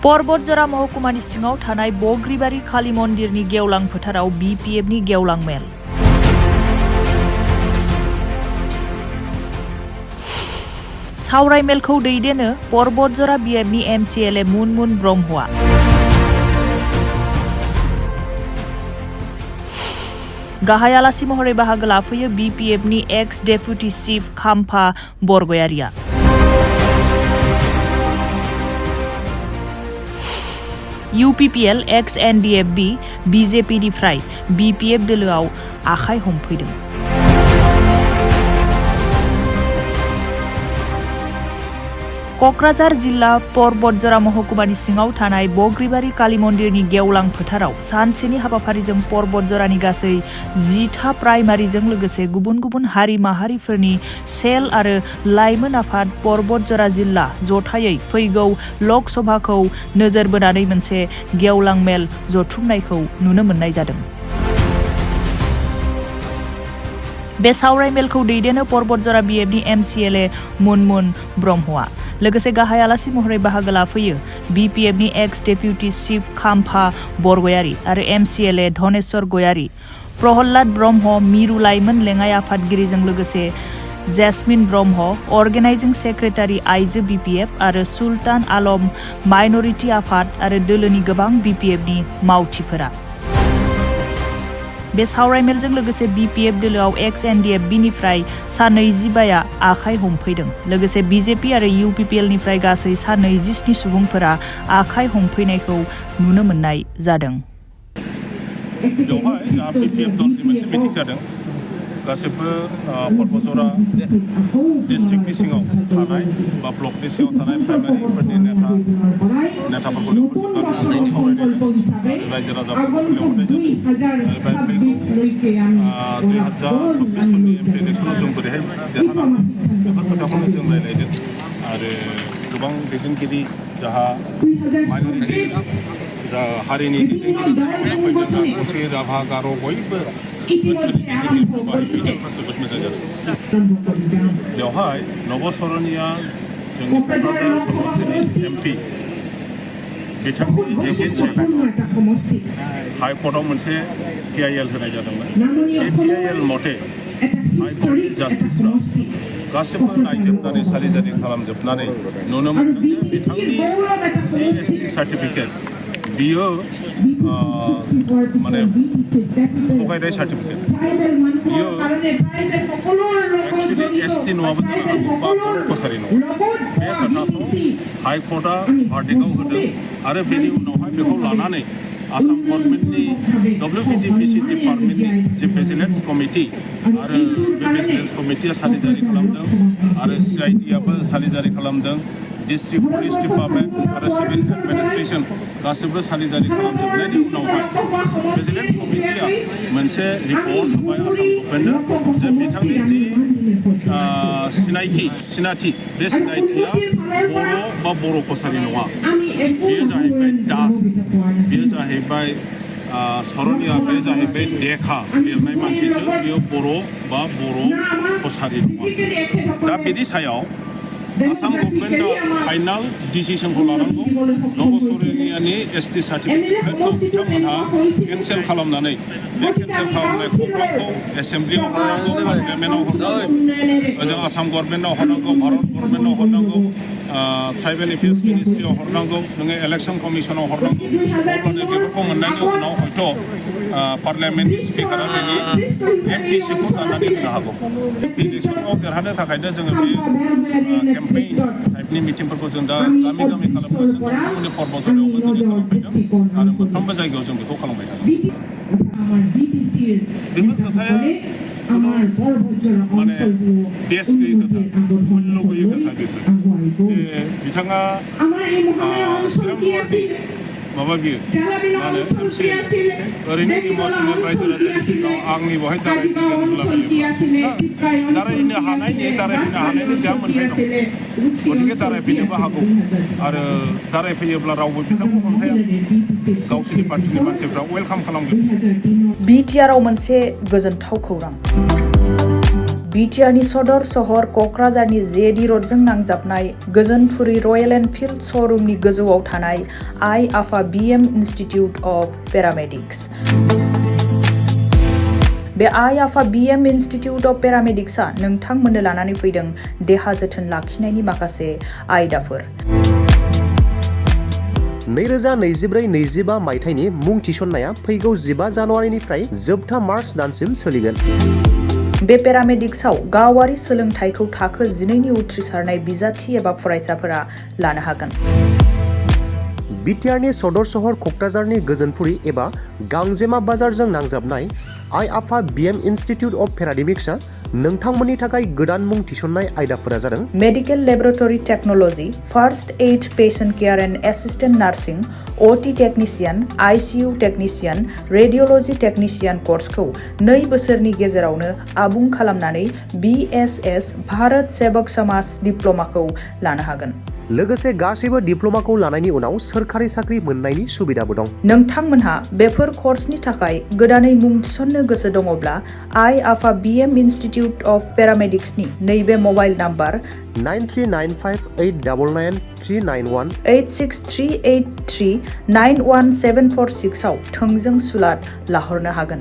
बतझर महकुमानि सिङाव थानाय बग्रिबारि काली मन्दिरनि गेवलां फोथाराव BPFनि गेवलां मेल। सावराय मेलखौ दैदेनो बतझर BFनि MCLA मुनमुन ब्रह्मआ। गाहाय आलासि महरै बाहागो लाफैयो BPFनि एक्स डेपुटी चिफ खाम्फा बरगयारिया। UPPL एक्स NDFB BJPनिफ्राय BPF दोलोआव आखाइ हमफैदों। क'क्राझार जिल्ला बतझर महकुमानि सिङाव थानाय बग्रिबारि काली मन्दिरनि गेवलां फोथाराव सानसेनि हाबाफारिजों बतझरनि गासै 10था प्राइमारिजों लोगोसे गुबुन गुबुन हारि माहारिफोरनि सेल आरो लाइमोन आफाद बतझर जिल्ला जथायै फैगौ लक सभाखौ नोजोर बोनानै मोनसे गेवलां मेल जथुमनायखौ नुनो मोननाय जादों। बे सावराय मेलखौ दैदेनो बतझर BFनि MCLA मुनमुन ब्रह्मआ। लोगोसे गाहाय आलासि महरै बाहागो लाफैयो BPFनि एक्स डेपुटी चिफ खाम्फा बरगयारि आरो MCLA धनेश्वर गयारि, प्रहलाद ब्रह्म मिरु लाइमोन लेङाइ आफादगिरिजों लोगोसे जेसमिन ब्रह्म अर्गेनाइजिं सेक्रेटारि आइजो BPF आरो सुल्तान आलम माइनरिटि आफाद आरो दोलोनि गोबां BPFनि मावथिफोरा। बे सावराय मेलजों लोगोसे BPF दोलोआव एक्स NDFBनिफ्राय सा 25आ आखाइ हमफैदों। लोगोसे BJP आरो UPPL निफ्राय गासै सा 27 सुबुंफोरा आखाइ हमफैनायखौ नुनो मोननाय जादों। बेवहाय जोंहा BPF दलनि मोनसे मिटिं जादों। गासैबो बतझर डिस्ट्रिक्टनि सिङाव थानाय बा ब्लकनि सिङाव थानाय प्राइमारिफोरनि नेताफोरखौ लिंहरजोबनानै सावरायनायजों रायजो राजाफोरखौ लिंहरनाय जादों। आरो बे 2024 सननि MP इलेक्सनाव जों बोरैहाय देरहानांगौ बेफोर खोथाखौनो जों रायज्लायदों। आरो गोबां दैदेनगिरि जाहा माइनरिटि हारिनि दैदेनगिरि राजबंसि राभा गार' बयबो जोबोद मोजां जादों। बेवहाय नबसरनिया जोंनि क'क्राझार समस्टिनि MP बिथांनि एजेन्सि हाइकर्टआव मोनसे PIL होनाय जादोंमोन। बे PIL मथे हाइकर्टनि जास्टिसफ्रा गासिबो नायजोबनानै सारिजारि खालामजोबनानै नुनो मोनदों जे बिथांनि GST सार्टिफिकेट बियो माने थगायनाय सार्टिफिकेट बियो एक्चुअलि ST नङाबो जानो हागौ बा बर' कसारि नङा। बे खोथाखौ हाइकर्टआ भार्डिक्टआव होदों आरो बेनि उनावहाय बेखौ लानानै आसाम गभर्नमेन्टनि WPTBC डिपार्टमेन्टनि जे भिजिलेन्स कमिटि आरो बे भिजिलेन्स कमिटिया सालिजारि खालामदों आरो CIDआबो सालिजारि खालामदों। डिस्ट्रिक्ट पुलिस डिपार्टमेन्ट आरो सिभिल एडमिनिस्ट्रेसन गासिबो सालिजारि खालामजोबनायनि उनावहाय भिजिलेन्स कमिटिया मोनसे रिपर्ट होबाय आसाम गभर्नमेन्टनो जे बिथांनि जि सिनायथि बे सिनायथिया बर' बा बर' कसारि नङा। बेयो जाहैबाय दास, बेयो जाहैबाय सरनिया, बे जाहैबाय देखा लिरनाय मानसिसो, बेयो बर' बा बर' कसारि नङा। दा बेनि सायाव आसाम गभर्नमेन्टआ फाइनाल डिसिसनखौ लानांगौ। नबसरनियानि ST सार्टिफिकेटखौ बिथांमोनहा केन्सेल खालामनानै बे केन्सेल खालामनाय खौरांखौ एसेम्ब्लियाव हरनांगौ, पार्लियामेन्टआव हरनांगौ, ओजों आसाम गभर्नमेन्टआव हरनांगौ, भारत गभर्नमेन्टआव हरनांगौ, ट्राइबेल एफेयार्स मिनिस्ट्रियाव हरनांगौ, नोङो इलेक्सन कमिसनाव हरनांगौ। अब्लानो बेफोरखौ मोननायनि उनाव हयथ' पार्लियामेन्टनि स्पिकारा बेनि MPCखौ दानानै होनो हागौ। इलेक्सनाव देरहानो थाखायनो जोङो बे केम्पेइन टाइपनि मिटिंफोरखौ जों दा गामि गामि खालामगासिनो दं। जोंनि बतझरावबो दिनै खालामफैदों आरो मोनफ्रोमबो जायगायाव जों बेखौ खालामबाय थादों। बेफोर खोथाया माने बेस गैयै खोथा, मुल्य गैयै खोथा। बेफोर बिथाङा माबा बियो मा होनो ओरैनो इमसनेल रायजो राजानि सिगाङाव आंनि बहाय दारायनो हानायनि बिहा मोनथाय दं। गतिके दारायफैनोबो हागौ आरो दारायफैयोब्ला रावबो बिथांखौ मोनफाया। गावसोरनि पार्टिनि मानसिफ्रा वेलकाम खालामगोन। BTRआव मोनसे गोजोनथाव खौरां। बिटिआरनि सदर सहर क'क्राझारनि जेडि रडजों नांजाबनाय गोजोनपुरी रयेल एनफिल्ड श'रुमनि गोजौआव थानाय आइ आफा बिएम इनस्टिट्यूट अफ पेरामेडिक्स। बे आइ आफा बिएम इनस्टिट्यूट अफ पेरामेडिक्सआ नोंथांमोननो लानानै फैदों देहा जोथोन लाखिनायनि माखासे आयदाफोर। 2024-25 मायथाइनि मुं थिसननाया फैगौ 15 जानुवारिनिफ्राय जोबथा मार्च दानसिम सोलिगोन। बे पेरामेडिक्सआव गावारि सोलोंथाइखौ थाखो 12नि उथ्रिसारनाय बिजाथि एबा फरायसाफोरा लानो हागोन। बिटिआरनि सदर सहर क'क्राझारनि गोजोनपुरी एबा गांजेमा बाजारजों नांजाबनाय आइ आफा बिएम इनस्टिट्यूट अफ पेरामेडिक्सआ नोंथांमोननि थाखाय गोदान मुं थिसननाय आयदाफोरा जादों medical laboratory technology, first aid patient care and assistant nursing, OT technician, ICU technician, radiology technician कोर्सखौ 2 बोसोरनि गेजेरावनो आबुं खालामनानै बीएसएस भारत सेवक समाज डिप्लोमाखौ लानो हागोन। लोगोसे गासैबो डिप्लोमाखौ लानायनि उनाव सोरखारि साख्रि मोननायनि सुबिदाबो दं। नोंथांमोनहा बेफोर कर्सनि थाखाय गोदानै मुं थिसननो गोसो दङब्ला आइ आफा बिएम इनस्टिट्यूट अफ पेरामेडिक्सनि नैबे मबाइल नाम्बार 9395899391 86383 91746 आव थोंजों सुलाद लाहरनो हागोन।